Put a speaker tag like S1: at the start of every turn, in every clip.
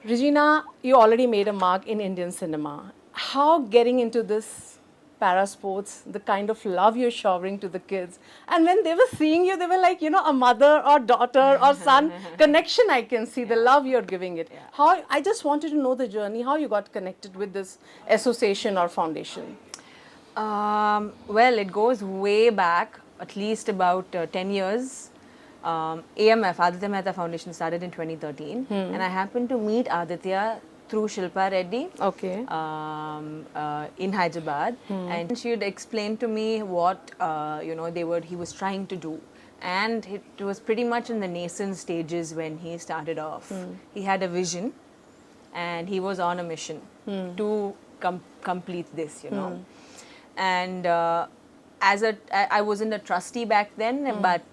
S1: Regina, you already made a mark in Indian cinema. How getting into this para sports, the kind of love you're showering to the kids, and when they were seeing you, they were like, a mother or daughter or son connection. I can see the love you're giving it. How I just wanted to know the journey, how you got connected with this association or foundation.
S2: Well, it goes way back, at least about 10 years. AMF, Aditya Mehta Foundation, started in 2013. And I happened to meet Aditya through Shilpa Reddy
S1: Okay.
S2: in Hyderabad. And she would explain to me what, he was trying to do. And it was pretty much in the nascent stages when he started off. He had a vision and he was on a mission to complete this. And I wasn't a trustee back then, but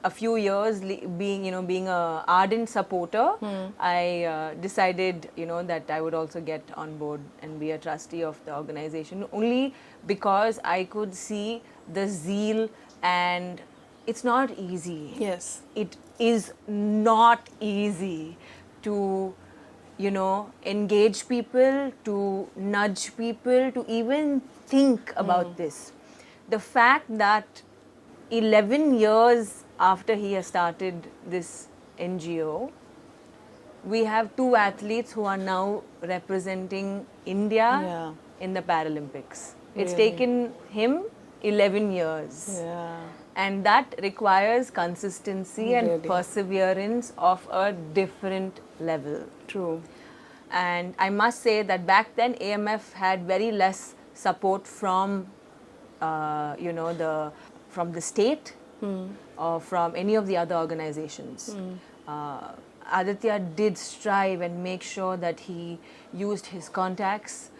S2: a few years being a ardent supporter, I decided that I would also get on board and be a trustee of the organization, only because I could see the zeal, and it's not easy.
S1: Yes.
S2: It is not easy to engage people, to nudge people, to even think about this. The fact that 11 years after he has started this NGO, we have 2 athletes who are now representing India in the Paralympics. It's taken him 11 years.
S1: Yeah.
S2: And that requires consistency and perseverance of a different level.
S1: True.
S2: And I must say that back then AMF had very less support from from the state or from any of the other organizations. Aditya did strive and make sure that he used his contacts.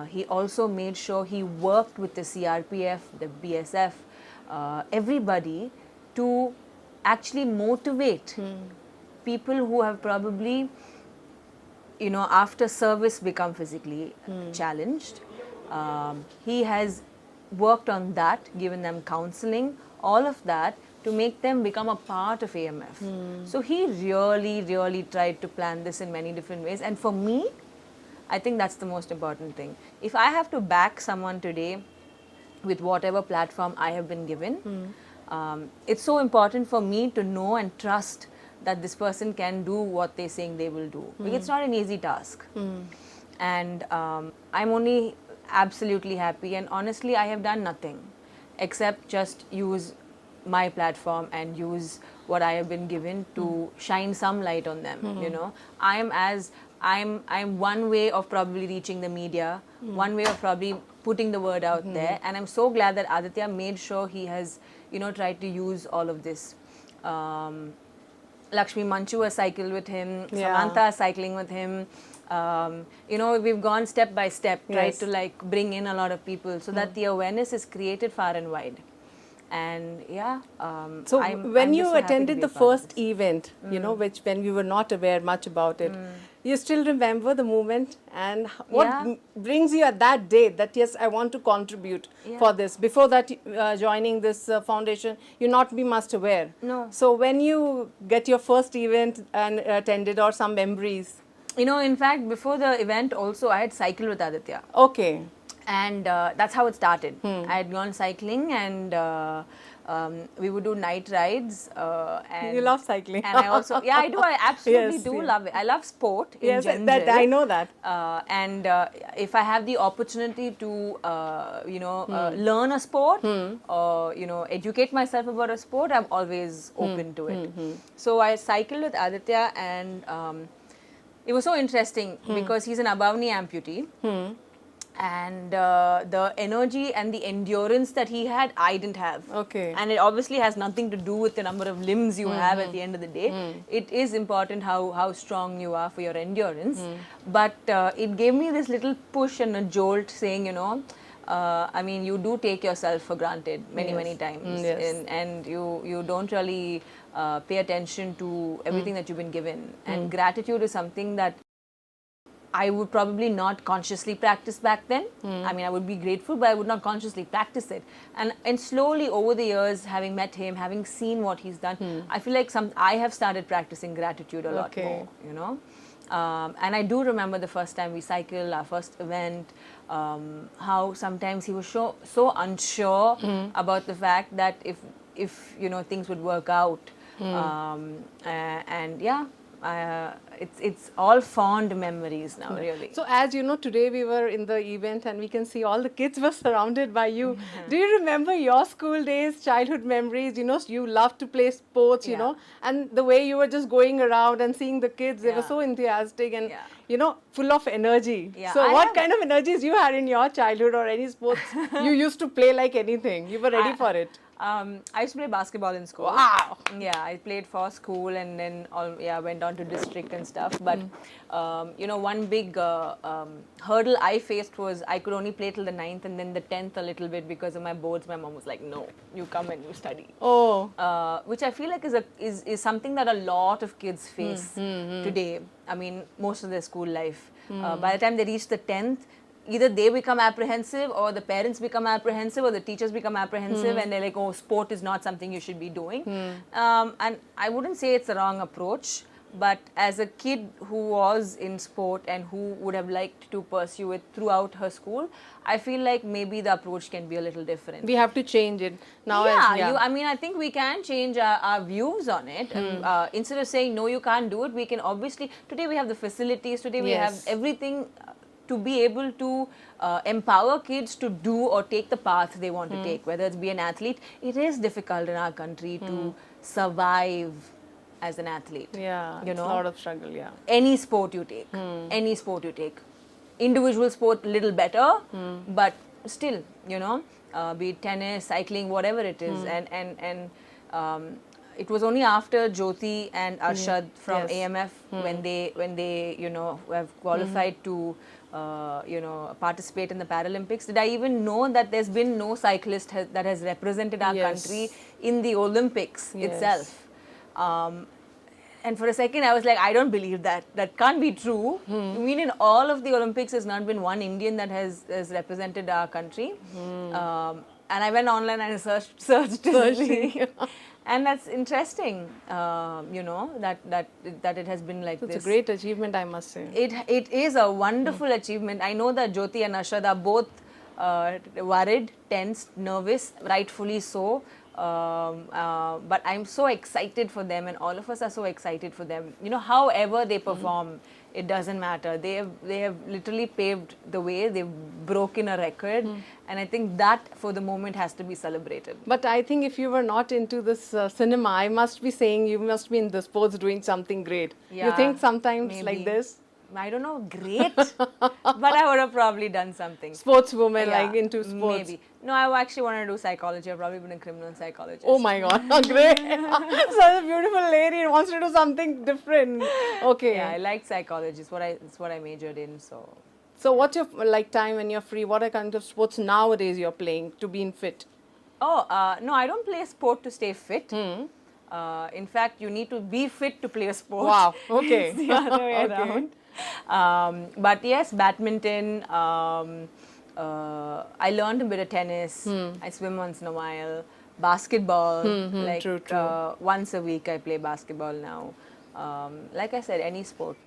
S2: He also made sure he worked with the CRPF, the BSF, everybody to actually motivate people who have probably after service become physically challenged. He has worked on that, given them counseling, all of that, to make them become a part of AMF. So he really tried to plan this in many different ways. And for me, I think that's the most important thing. If I have to back someone today with whatever platform I have been given, it's so important for me to know and trust that this person can do what they're saying they will do. Because it's not an easy task. And I'm only absolutely happy, and honestly I have done nothing except just use my platform and use what I have been given to shine some light on them. I'm one way of probably reaching the media, one way of probably putting the word out there, and I'm so glad that Aditya made sure he has tried to use all of this. Lakshmi Manchu has cycled with him, Samantha is cycling with him. We've gone step by step, tried to bring in a lot of people so that the awareness is created far and wide. And
S1: so when you attended the first event, which when we were not aware much about it, you still remember the moment, and what brings you at that day that yes, I want to contribute for this? Before that, joining this foundation, you not be much aware.
S2: No.
S1: So when you get your first event and attended, or some memories?
S2: In fact, before the event also, I had cycled with Aditya.
S1: Okay.
S2: And that's how it started. I had gone cycling, and we would do night rides. And
S1: you love cycling.
S2: And I also, I do. I absolutely do love it. I love sport in general.
S1: That I know that.
S2: And if I have the opportunity to, learn a sport or educate myself about a sport, I'm always open to it. So I cycled with Aditya, and it was so interesting because he's an Abhavni amputee. And the energy and the endurance that he had, I didn't have.
S1: Okay.
S2: And it obviously has nothing to do with the number of limbs you have at the end of the day. It is important how strong you are for your endurance. But it gave me this little push and a jolt saying, you do take yourself for granted many times. And you don't really pay attention to everything that you've been given. And gratitude is something that I would probably not consciously practice back then. I would be grateful, but I would not consciously practice it. And slowly over the years, having met him, having seen what he's done, I feel like I have started practicing gratitude a lot more, And I do remember the first time we cycled, our first event, how sometimes he was so unsure about the fact that if you know things would work out. And yeah, it's all fond memories now, really.
S1: So as you know, today we were in the event and we can see all the kids were surrounded by you. Do you remember your school days, childhood memories? You know, you loved to play sports, you
S2: Yeah.
S1: know, and the way you were just going around and seeing the kids, they were
S2: Yeah.
S1: so enthusiastic and,
S2: Yeah.
S1: you know, full of energy.
S2: Yeah,
S1: So
S2: I
S1: what
S2: have-
S1: kind of energies you had in your childhood or any sports you used to play like anything? You were ready for it.
S2: I used to play basketball in school.
S1: Wow.
S2: Yeah, I played for school and then went on to district and stuff. But you know, one big hurdle I faced was I could only play till the 9th and then the 10th a little bit because of my boards. My mom was like, "No, you come and you study."
S1: Oh.
S2: Which I feel like is something that a lot of kids face today. I mean, most of their school life. By the time they reach the 10th, either they become apprehensive or the parents become apprehensive or the teachers become apprehensive and they're like, oh, sport is not something you should be doing. And I wouldn't say it's the wrong approach, but as a kid who was in sport and who would have liked to pursue it throughout her school, I feel like maybe the approach can be a little different.
S1: We have to change it now.
S2: I mean, I think we can change our views on it. Instead of saying, no, you can't do it, we can obviously, today we have the facilities, today we have
S1: Yes.
S2: everything to be able to empower kids to do or take the path they want to take, whether it's be an athlete. It is difficult in our country to survive as an athlete.
S1: Yeah,
S2: you
S1: it's
S2: know,
S1: a lot of struggle, yeah.
S2: any sport you take, any sport you take, individual sport little better, but still, you know, be it tennis, cycling, whatever it is, and it was only after Jyoti and Arshad from
S1: Yes.
S2: AMF when they you know have qualified to you know participate in the Paralympics, did I even know that there's been no cyclist that has represented our
S1: Yes.
S2: country in the Olympics
S1: Yes.
S2: itself. And for a second, I was like, I don't believe that. That can't be true. I mean, in all of the Olympics, there's not been one Indian that has represented our country. And I went online and searched to see. And that's interesting, you know, that it has been like
S1: It's
S2: this.
S1: a great achievement, I must say.
S2: It is a wonderful achievement. I know that Jyoti and Arshad are both worried, tensed, nervous, rightfully so. But I'm so excited for them, and all of us are so excited for them. You know, however they perform, it doesn't matter. They have literally paved the way. They've broken a record, and I think that for the moment has to be celebrated.
S1: But I think if you were not into this cinema, I must be saying you must be in the sports doing something great. You
S2: Yeah,
S1: think sometimes
S2: maybe.
S1: like this?
S2: I don't know, great, but I would have probably done something.
S1: Sportswoman,
S2: Yeah,
S1: like into sports.
S2: Maybe. No, I actually wanted to do psychology. I've probably been a criminal psychologist.
S1: Oh my God, great. Such a beautiful lady and wants to do something different. Okay.
S2: Yeah, I liked psychology. It's what I majored in.
S1: So what's your like time when you're free? What are kind of sports nowadays you're playing to be in fit?
S2: Oh, no, I don't play sport to stay fit. In fact, you need to be fit to play a sport.
S1: Wow, okay.
S2: It's the other way around. But yes, badminton. I learned a bit of tennis. I swim once in a while. Basketball. Like
S1: true.
S2: once a week I play basketball now. Like I said, any sport.